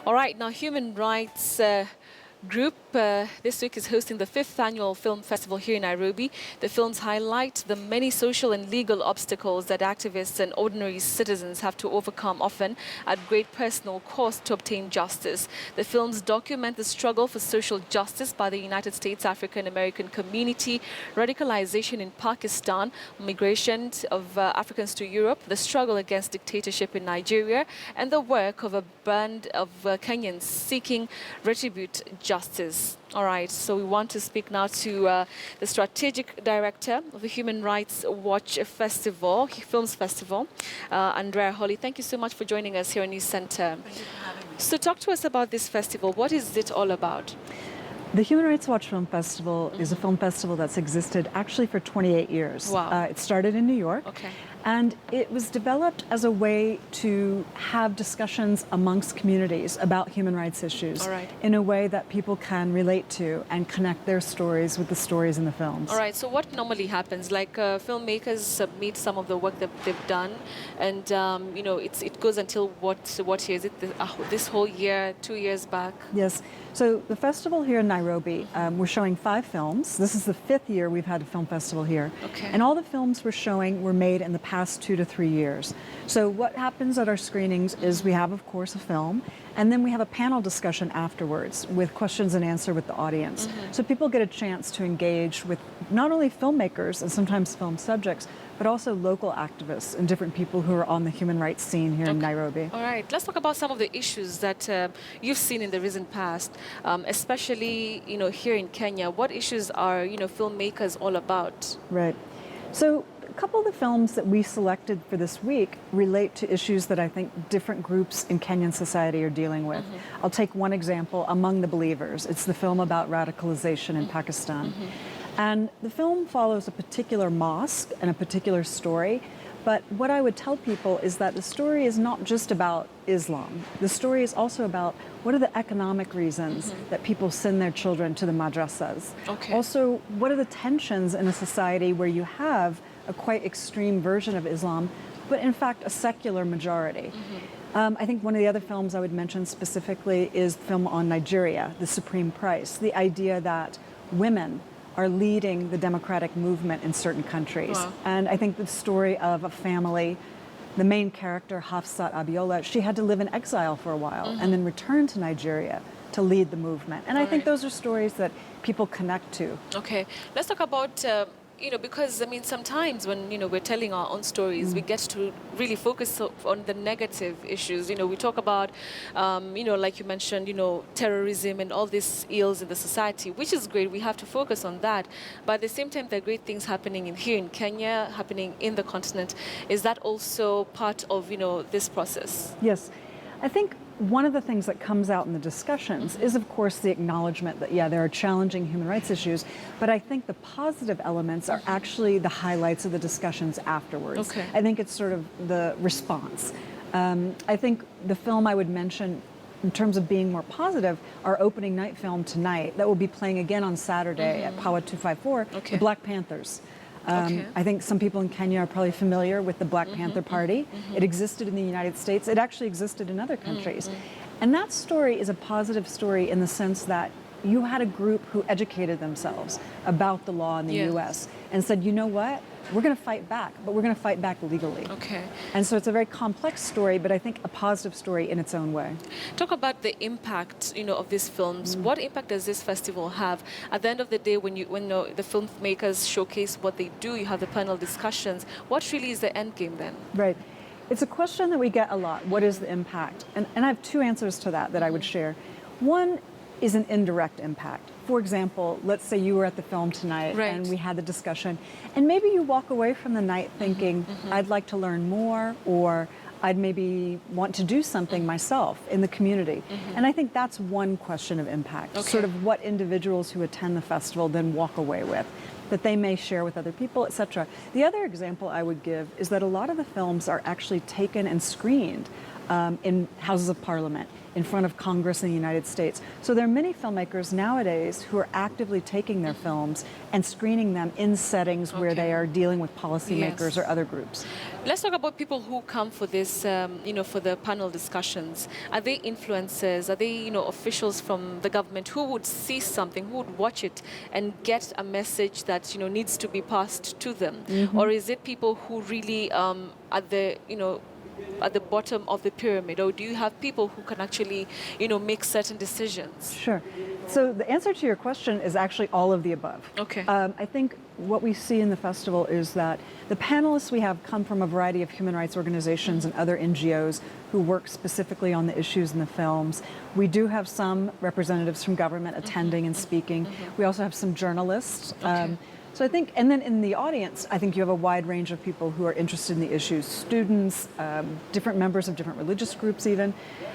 All right, now human rights group this week is hosting the 5th annual film festival here in Nairobi. The films highlight the many social and legal obstacles that activists and ordinary citizens have to overcome, often at great personal cost, to obtain justice. The films document the struggle for social justice by the United States African American community, radicalization in Pakistan, migration of Africans to Europe, the struggle against dictatorship in Nigeria, and the work of a band of Kenyans seeking retribute justice. All right, so we want to speak now to the strategic director of the Human Rights Watch Festival, Films Festival, Andrea Holly. Thank you so much for joining us here on News Center. Thank you for having me. So talk to us about this festival. What is it all about? The Human Rights Watch Film Festival is a film festival that's existed actually for 28 years. Wow. It started in New York. Okay. And it was developed as a way to have discussions amongst communities about human rights issues in a way that people can relate to and connect their stories with the stories in the films. All right, so what normally happens? Like filmmakers submit some of the work that they've done, and you know, it goes until what year is it? This whole year, 2 years back? Yes. So the festival here in Nairobi, we're showing 5 films. This is the 5th year we've had a film festival here. Okay. And all the films we're showing were made in the past 2 to 3 years. So what happens at our screenings is we have, of course, a film, and then we have a panel discussion afterwards with questions and answer with the audience. So people get a chance to engage with not only filmmakers and sometimes film subjects, but also local activists and different people who are on the human rights scene here in Nairobi. All right, let's talk about some of the issues that you've seen in the recent past, especially, you know, here in Kenya. What issues are, you know, filmmakers all about? Right. So a couple of the films that we selected for this week relate to issues that I think different groups in Kenyan society are dealing with. I'll take one example, Among the Believers. It's the film about radicalization in Pakistan. And the film follows a particular mosque and a particular story. But what I would tell people is that the story is not just about Islam. The story is also about what are the economic reasons that people send their children to the madrasas. Okay. Also, what are the tensions in a society where you have a quite extreme version of Islam, but in fact a secular majority. I think one of the other films I would mention specifically is the film on Nigeria, The Supreme Price, the idea that women are leading the democratic movement in certain countries. Wow. And I think the story of a family, the main character, Hafsat Abiola, she had to live in exile for a while and then return to Nigeria to lead the movement. And I think those are stories that people connect to. Okay, let's talk about you know, because I mean, sometimes when, you know, we're telling our own stories, we get to really focus on the negative issues. You know, we talk about, you know, like you mentioned, you know, terrorism and all these ills in the society, which is great. We have to focus on that. But at the same time, there are great things happening here in Kenya, happening in the continent. Is that also part of, you know, this process? Yes. I think one of the things that comes out in the discussions is, of course, the acknowledgement that, yeah, there are challenging human rights issues, but I think the positive elements are actually the highlights of the discussions afterwards. Okay. I think it's sort of the response. I think the film I would mention in terms of being more positive, our opening night film tonight, that will be playing again on Saturday at Power 254, The Black Panthers. I think some people in Kenya are probably familiar with the Black Panther Party. It existed in the United States. It actually existed in other countries. And that story is a positive story in the sense that you had a group who educated themselves about the law in the U.S. and said, you know what? We're going to fight back, but we're going to fight back legally. Okay. And so it's a very complex story, but I think a positive story in its own way. Talk about the impact, you know, of these films. What impact does this festival have? At the end of the day, when the filmmakers showcase what they do, you have the panel discussions. What really is the end game then? Right. It's a question that we get a lot. What is the impact? And I have 2 answers to that I would share. One is an indirect impact. For example, let's say you were at the film tonight and we had the discussion, and maybe you walk away from the night thinking, I'd like to learn more, or I'd maybe want to do something myself in the community. And I think that's one question of impact, sort of what individuals who attend the festival then walk away with, that they may share with other people, etc. The other example I would give is that a lot of the films are actually taken and screened in Houses of Parliament, in front of Congress in the United States. So there are many filmmakers nowadays who are actively taking their films and screening them in settings where they are dealing with policymakers or other groups. Let's talk about people who come for this, for the panel discussions. Are they influencers? Are they, officials from the government who would see something, who would watch it and get a message that, needs to be passed to them? Or is it people who really at the bottom of the pyramid, or do you have people who can actually, make certain decisions? Sure. So the answer to your question is actually all of the above. Okay. I think what we see in the festival is that the panelists we have come from a variety of human rights organizations and other NGOs who work specifically on the issues in the films. We do have some representatives from government attending and speaking. We also have some journalists. So I think, and then in the audience, I think you have a wide range of people who are interested in the issues, students, different members of different religious groups even.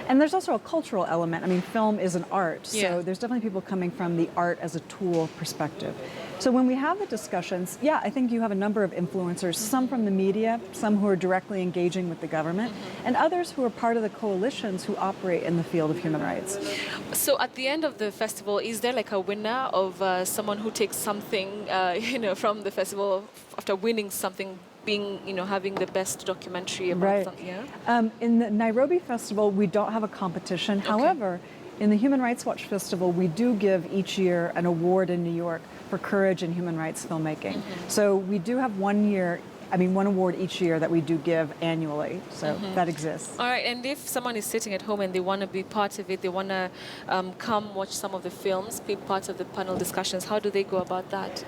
And there's also a cultural element. I mean, film is an art, so there's definitely people coming from the art as a tool perspective. So when we have the discussions, I think you have a number of influencers, some from the media, some who are directly engaging with the government, and others who are part of the coalitions who operate in the field of human rights. So at the end of the festival, is there like a winner of someone who takes something, from the festival after winning something, being, having the best documentary about something? Yeah? In the Nairobi Festival, we don't have a competition. However, in the Human Rights Watch Festival, we do give each year an award in New York for courage in human rights filmmaking. So we do have one award each year that we do give annually. So that exists. All right, and if someone is sitting at home and they want to be part of it, they want to come watch some of the films, be part of the panel discussions, how do they go about that?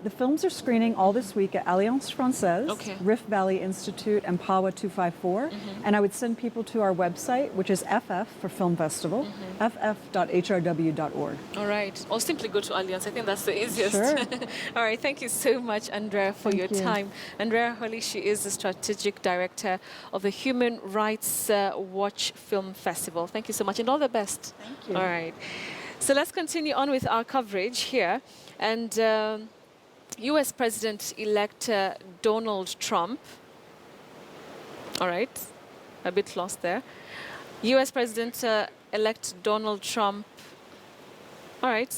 The films are screening all this week at Alliance Francaise, Rift Valley Institute, and PAWA 254. And I would send people to our website, which is FF for Film Festival, ff.hrw.org. All right. Or simply go to Alliance. I think that's the easiest. Sure. All right. Thank you so much, Andrea, for your time. Andrea Holly, she is the Strategic Director of the Human Rights Watch Film Festival. Thank you so much and all the best. Thank you. All right. So let's continue on with our coverage here. And US President-elect Donald Trump, all right, a bit lost there. US President-elect Donald Trump, all right.